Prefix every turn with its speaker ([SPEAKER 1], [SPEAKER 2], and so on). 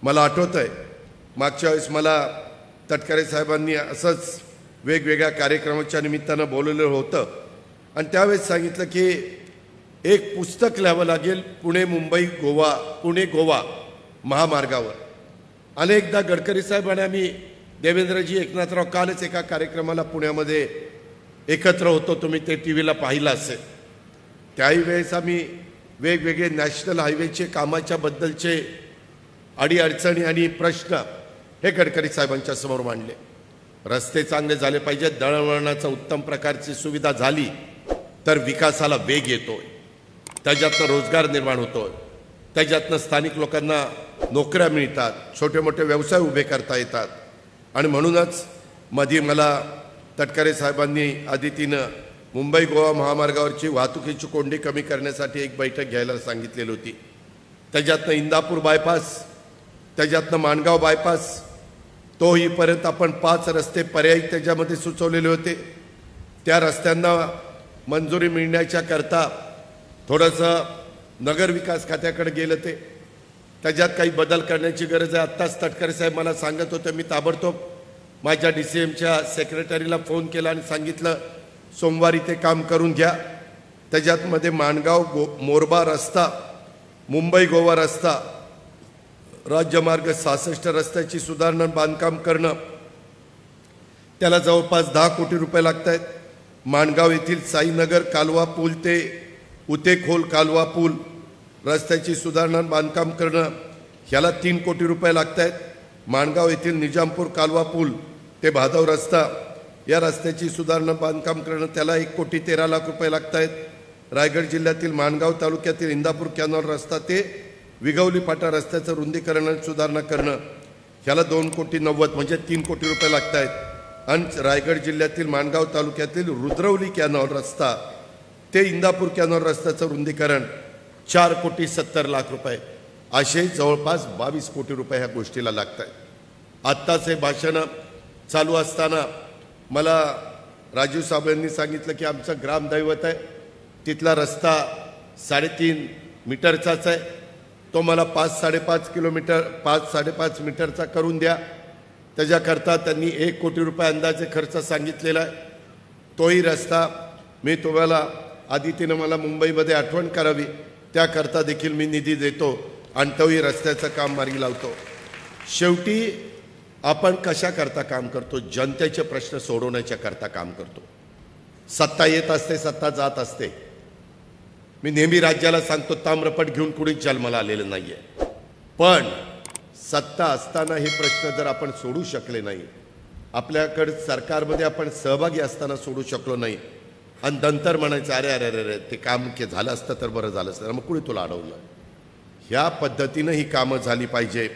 [SPEAKER 1] मला आठवतंय मागच्या वेळेस मला तटकरे साहेबांनी असंच वेगवेगळ्या कार्यक्रमाच्या निमित्तानं बोलवलेलं होतं आणि त्यावेळेस सांगितलं की एक पुस्तक लिहावं लागेल पुणे मुंबई गोवा पुणे गोवा महामार्गावर। अनेकदा गडकरी साहेब आणि आम्ही देवेंद्रजी एकनाथराव कालच एका कार्यक्रमाला पुण्यामध्ये एकत्र होतो, तुम्ही ते टीव्हीला पाहिलं असेल। त्याही वेळेस आम्ही वेगवेगळे नॅशनल हायवेचे कामाच्या बद्दलचे अडीअडचणी आणि प्रश्न हे गडकरी साहेबांच्या समोर मांडले। रस्ते चांगले झाले पाहिजेत, दळणवळणाचा उत्तम प्रकारची सुविधा झाली तर विकासाला वेग येतोय, त्याच्यातनं रोजगार निर्माण होतोय, त्याच्यातनं स्थानिक लोकांना नोकऱ्या मिळतात, छोटे मोठे व्यवसाय उभे करता येतात। आणि म्हणूनच मध्ये मला तटकरे साहेबांनी आदितीनं मुंबई गोवा महामार्गावरची वाहतुकीची कोंडी कमी करण्यासाठी एक बैठक घ्यायला सांगितलेली होती। त्याच्यातनं इंदापूर बायपास, त्याच्यातनं माणगाव बायपास, तोहीपर्यंत आपण 5 रस्ते पर्यायी त्याच्यामध्ये सुचवलेले होते। त्या रस्त्यांना मंजुरी मिळण्याच्या करता थोडंसं नगरविकास खात्याकडे गेलं, त्याच्यात काही बदल करण्याची गरज आहे। आत्ताच तटकरे साहेब मला सांगत होते, मी ताबडतोब माझ्या DCMच्या सेक्रेटरीला फोन केला आणि सांगितलं सोमवारी ते काम करून घ्या। त्याच्यातमध्ये माणगाव मोरबा रस्ता, मुंबई गोवा रस्ता, राज्यमार्ग 66 रस्त्याची सुधारणा बांधकाम करणं, त्याला जवळपास 10 कोटी रुपये लागत आहेत। माणगाव येथील साईनगर कालवा पूल ते उतेखोल कालवा पूल रस्त्याची सुधारणा बांधकाम करणं, ह्याला 3 कोटी रुपये लागत आहेत। माणगाव येथील निजामपूर कालवा पूल ते भादव रस्ता या रस्त्याची सुधारणा बांधकाम करणं, त्याला 1,13,00,000 रुपये लागत आहेत। रायगड जिल्ह्यातील माणगाव तालुक्यातील इंदापूर कॅनॉल रस्ता ते विगवली फाटा रस्त्याचं रुंदीकरण आणि सुधारणा करणं, ह्याला 2,90,00,000 म्हणजे 3 कोटी रुपये लागत आहेत। आणि रायगड जिल्ह्यातील माणगाव तालुक्यातील रुद्रवली कॅनॉल रस्ता ते इंदापूर कॅनॉल रस्त्याचं रुंदीकरण 4,70,00,000 रुपये, असे जवळपास 22 कोटी रुपये ह्या गोष्टीला लागत आहेत। आत्ताच हे भाषण चालू असताना मला राजीव साहेब यांनी सांगितलं की आमचं ग्रामदैवत आहे, तिथला रस्ता 3.5 मीटरचाच आहे, तो मला 5-5.5 मीटरचा करून द्या। त्याच्याकरता त्यांनी 1 कोटी रुपये अंदाजे खर्च सांगितलेला आहे। तोही रस्ता मी तुम्हाला आदितीनं मला मुंबईमध्ये आठवण करावी त्याकरता देखील मी निधी देतो आणि तोही रस्त्याचं काम मार्गी लावतो। शेवटी आपण कशाकरता काम करतो? जनतेचे प्रश्न सोडवण्याच्या करता काम करतो। सत्ता येत असते, सत्ता जात असते। मी नेहमी राज्याला सांगतो ताम्रपट घेऊन कुणीच जन्माला आलेलं नाहीये, पण सत्ता असताना हे प्रश्न जर आपण सोडू शकले नाही, आपल्याकडे सरकारमध्ये आपण सहभागी असताना सोडू शकलो नाही आणि नंतर म्हणायचं अरे अरे अरे अरे ते काम झालं असतं तर बरं झालं असतं, मग कुणी तुला अडवलं? ह्या पद्धतीनं ही कामं झाली पाहिजे।